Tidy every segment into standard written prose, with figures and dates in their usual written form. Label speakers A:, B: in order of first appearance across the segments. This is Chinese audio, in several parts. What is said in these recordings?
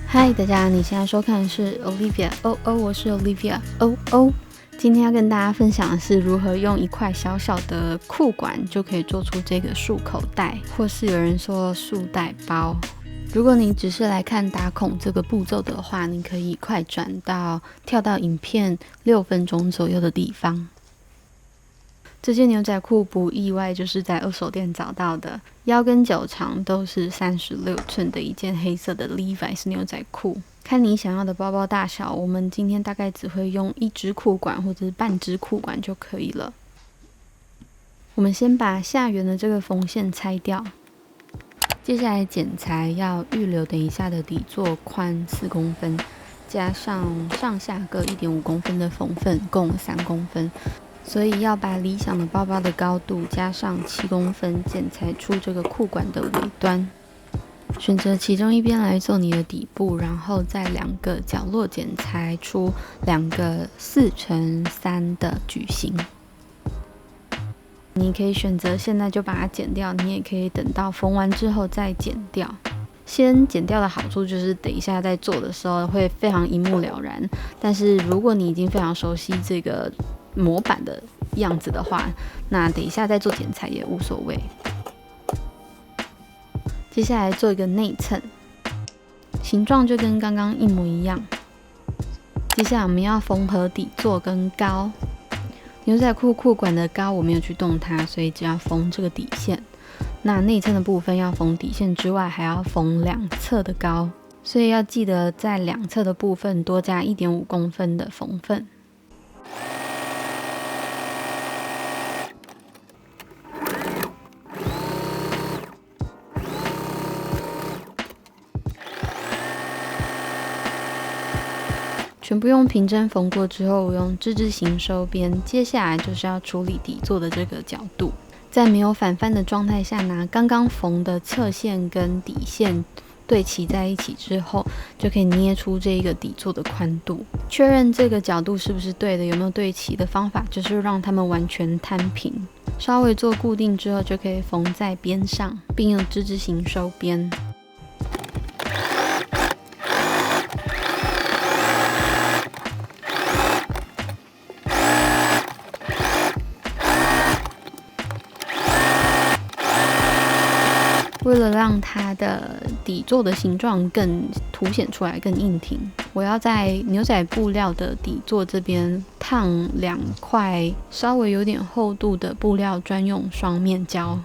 A: 嗨，大家，你现在收看的是 Olivia 我是 Olivia 今天要跟大家分享的是如何用一块小小的裤管就可以做出这个束口袋，或是有人说束带包。如果你只是来看打孔这个步骤的话，你可以快转到跳到影片6分钟左右的地方。这件牛仔裤不意外就是在二手店找到的，腰跟脚长都是36寸的一件黑色的 Levi's 牛仔裤。看你想要的包包大小，我们今天大概只会用1支裤管或者是半支裤管就可以了。我们先把下缘的这个缝线拆掉，接下来剪裁要预留等一下的底座宽4公分，加上上下各1.5公分的缝份，共3公分。所以要把理想的包包的高度加上7公分，剪裁出这个裤管的尾端。选择其中一边来做你的底部，然后在2个角落剪裁出2个4×3的矩形。你可以选择现在就把它剪掉，你也可以等到缝完之后再剪掉。先剪掉的好处就是等一下在做的时候会非常一目了然，但是如果你已经非常熟悉这个模板的样子的话，那等一下再做剪裁也无所谓。接下来做一个内衬，形状就跟刚刚一模一样。接下来我们要缝合底座跟高。牛仔裤裤管的高我没有去动它，所以只要缝这个底线。那内衬的部分要缝底线之外，还要缝2侧的高，所以要记得在2侧的部分多加1.5公分的缝份。全部用平针缝过之后，我用之字形收边。接下来就是要处理底座的这个角度，在没有反翻的状态下，拿刚刚缝的侧线跟底线对齐在一起之后，就可以捏出这个底座的宽度。确认这个角度是不是对的，有没有对齐的方法，就是让它们完全摊平。稍微做固定之后，就可以缝在边上，并用之字形收边。为了让它的底座的形状更凸显出来、更硬挺，我要在牛仔布料的底座这边烫2块稍微有点厚度的布料专用双面胶。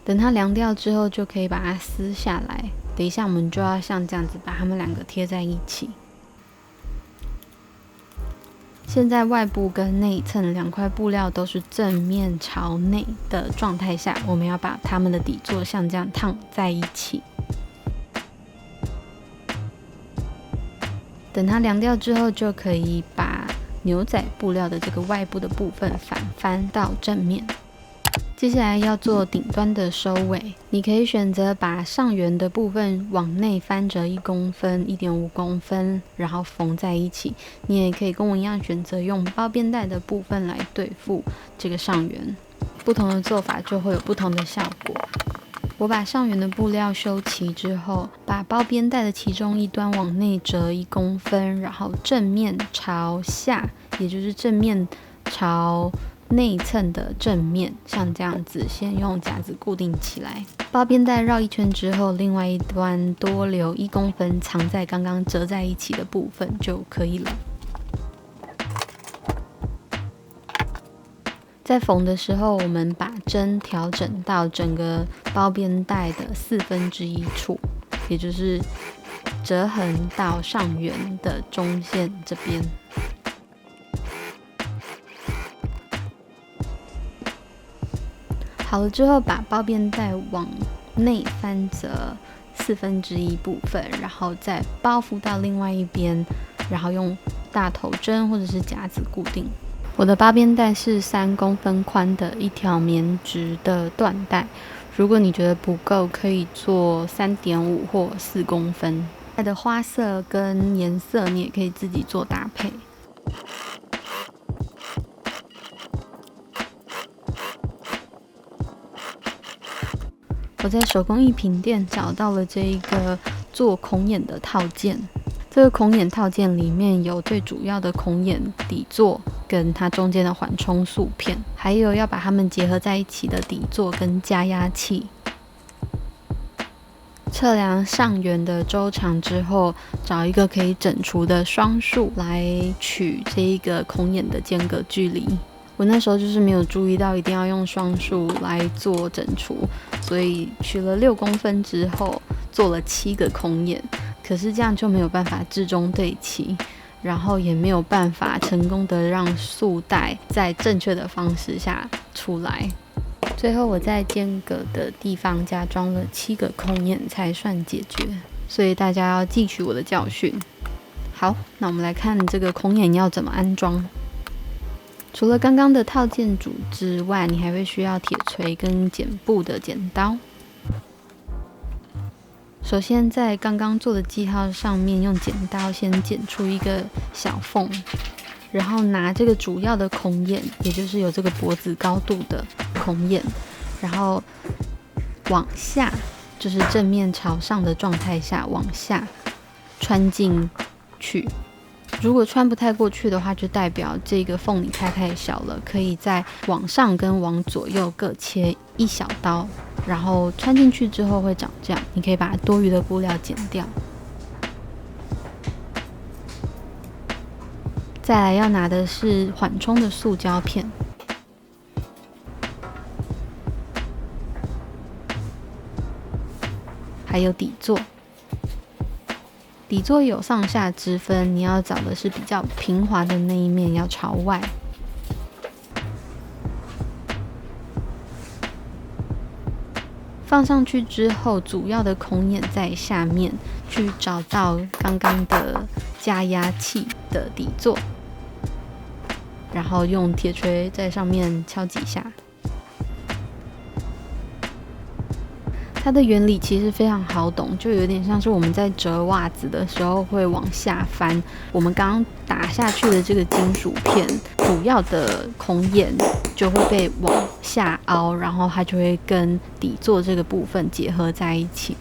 A: 等它凉掉之后，就可以把它撕下来。等一下我们就要像这样子把它们2个贴在一起。现在外部跟内衬2块布料都是正面朝内的状态下，我们要把它们的底座像这样烫在一起。等它凉掉之后，就可以把牛仔布料的这个外部的部分反翻到正面。接下来要做顶端的收尾，你可以选择把上缘的部分往内翻折1公分、1.5公分，然后缝在一起。你也可以跟我一样选择用包边带的部分来对付这个上缘，不同的做法就会有不同的效果。我把上缘的布料修齐之后，把包边带的其中一端往内折1公分，然后正面朝下，也就是正面朝内衬的正面，像这样子，先用夹子固定起来。包边带绕1圈之后，另外一端多留1公分，藏在刚刚折在一起的部分就可以了。在缝的时候，我们把针调整到整个包边带的1/4处，也就是折痕到上缘的中线这边。好了之后，把包边带往内翻折1/4部分，然后再包覆到另外一边，然后用大头针或者是夹子固定。我的包边带是3公分宽的一条棉质的缎带，如果你觉得不够，可以做3.5或4公分。带的花色跟颜色你也可以自己做搭配。我在手工艺品店找到了这一个做孔眼的套件。这个孔眼套件里面有最主要的孔眼底座跟它中间的缓冲塑片，还有要把它们结合在一起的底座跟加压器。测量上缘的周长之后，找一个可以整除的双束来取这一个孔眼的间隔距离。我那时候就是没有注意到一定要用双束来做整除，所以取了6公分之后做了7个孔眼，可是这样就没有办法置中对齐，然后也没有办法成功的让束带在正确的方式下出来。最后我在间隔的地方加装了7个孔眼才算解决，所以大家要记取我的教训。好，那我们来看这个孔眼要怎么安装。除了刚刚的套件组之外，你还会需要铁锤跟剪布的剪刀。首先在刚刚做的记号上面用剪刀先剪出一个小缝，然后拿这个主要的孔眼，也就是有这个脖子高度的孔眼，然后往下，就是正面朝上的状态下往下穿进去。如果穿不太过去的话，就代表这个缝里开太小了，可以再往上跟往左右各切1小刀，然后穿进去之后会长这样。你可以把多余的布料剪掉。再来要拿的是缓冲的塑胶片，还有底座。底座有上下之分，你要找的是比较平滑的那一面，要朝外。放上去之后，主要的孔眼在下面，去找到刚刚的加压器的底座，然后用铁锤在上面敲几下。它的原理其实非常好懂，就有点像是我们在折袜子的时候会往下翻，我们刚刚打下去的这个金属片，主要的孔眼就会被往下凹，然后它就会跟底座这个部分结合在一起。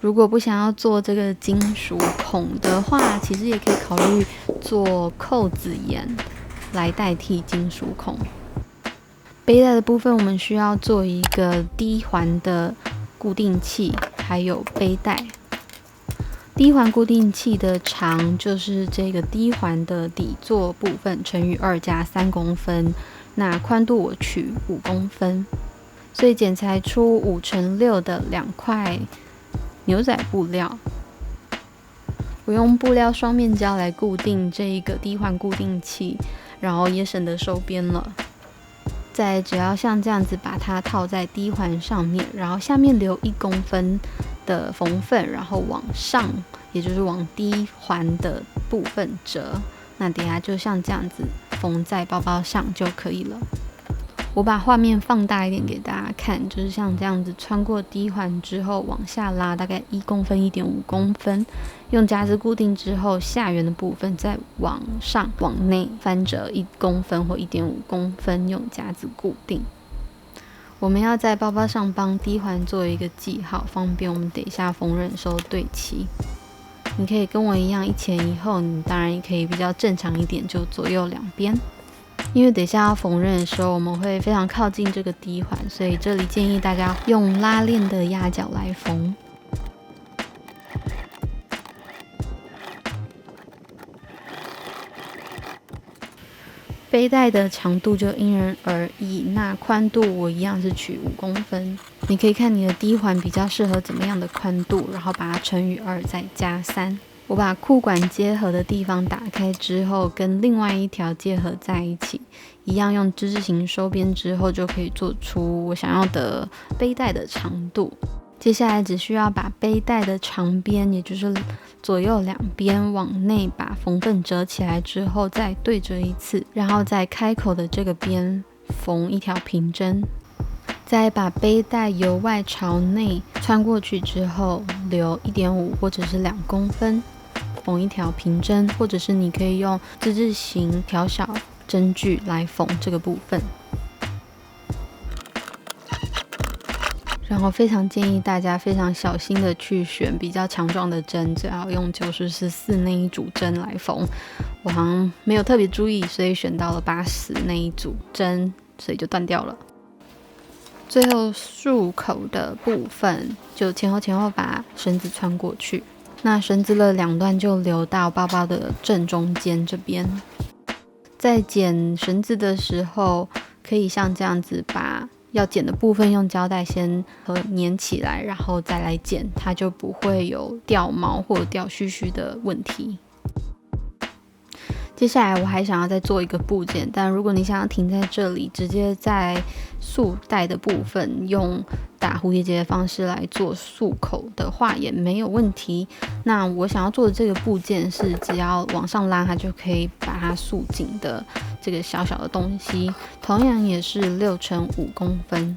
A: 如果不想要做这个金属孔的话，其实也可以考虑做扣子眼来代替金属孔。背带的部分，我们需要做一个低环的固定器，还有背带。低环固定器的长就是这个低环的底座部分乘以2加3公分，那宽度我取5公分，所以剪裁出5乘6的2块牛仔布料。我用布料双面胶来固定这一个低环固定器，然后也省得收边了。再只要像这样子把它套在低环上面，然后下面留1公分的缝缝，然后往上，也就是往低环的部分折。那等下就像这样子缝在包包上就可以了。我把画面放大一点给大家看，就是像这样子穿过低环之后往下拉大概1公分、1.5公分，用夹子固定之后，下缘的部分再往上往内翻折1公分或1.5公分，用夹子固定。我们要在包包上帮低环做一个记号，方便我们等一下缝纫的时候对齐。你可以跟我一样1前1后，你当然也可以比较正常一点，就左右两边。因为等一下要缝纫的时候，我们会非常靠近这个低环，所以这里建议大家用拉链的压角来缝。背带的长度就因人而异，那宽度我一样是取5公分。你可以看你的低环比较适合怎么样的宽度，然后把它乘以2再加3。我把裤管结合的地方打开之后，跟另外一条结合在一起，一样用之字形收边之后，就可以做出我想要的背带的长度。接下来只需要把背带的长边，也就是左右两边往内把缝缝折起来之后，再对折一次，然后在开口的这个边缝一条平针。再把背带由外朝内穿过去之后，留1.5或者是2公分，缝一条平针，或者是你可以用之字形调小针距来缝这个部分。然后非常建议大家非常小心的去选比较强壮的针，最好用90/14那一组针来缝。我好像没有特别注意，所以选到了80那一组针，所以就断掉了。最后束口的部分就前后把绳子穿过去，那绳子的两端就留到包包的正中间这边。在剪绳子的时候，可以像这样子把要剪的部分用胶带先粘起来，然后再来剪，它就不会有掉毛或者掉须须的问题。接下来我还想要再做一个部件，但如果你想要停在这里，直接在束带的部分用打蝴蝶结的方式来做束口的话也没有问题。那我想要做的这个部件是只要往上拉，它就可以把它束紧的这个小小的东西，同样也是6×5公分。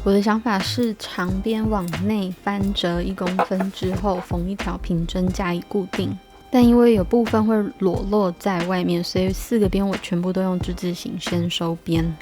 A: 我的想法是长边往内翻折1公分之后，缝一条平针加以固定。但因为有部分会裸露在外面，所以4个边我全部都用之字形先收边。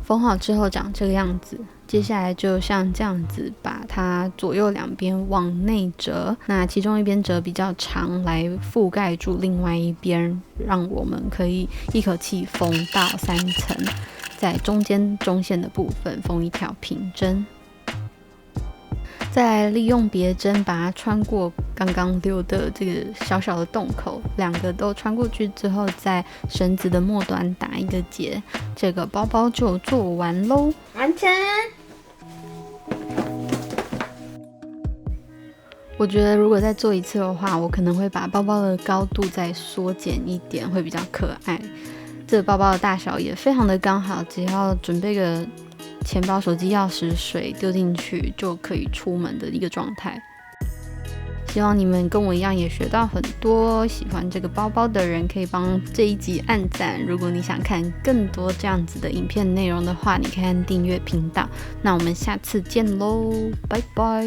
A: 缝好之后长这个样子，接下来就像这样子把它左右两边往内折，那其中一边折比较长来覆盖住另外一边，让我们可以一口气缝到3层，在中间中线的部分缝一条平针，再来利用别针把它穿过刚刚留的这个小小的洞口，2个都穿过去之后，在绳子的末端打一个结，这个包包就做完咯，完成。我觉得如果再做一次的话，我可能会把包包的高度再缩减一点，会比较可爱。这个包包的大小也非常的刚好，只要准备个钱包、手机、钥匙、水丢进去就可以出门的一个状态。希望你们跟我一样也学到很多，喜欢这个包包的人可以帮这一集按赞。如果你想看更多这样子的影片内容的话，你可以按订阅频道。那我们下次见咯，拜拜。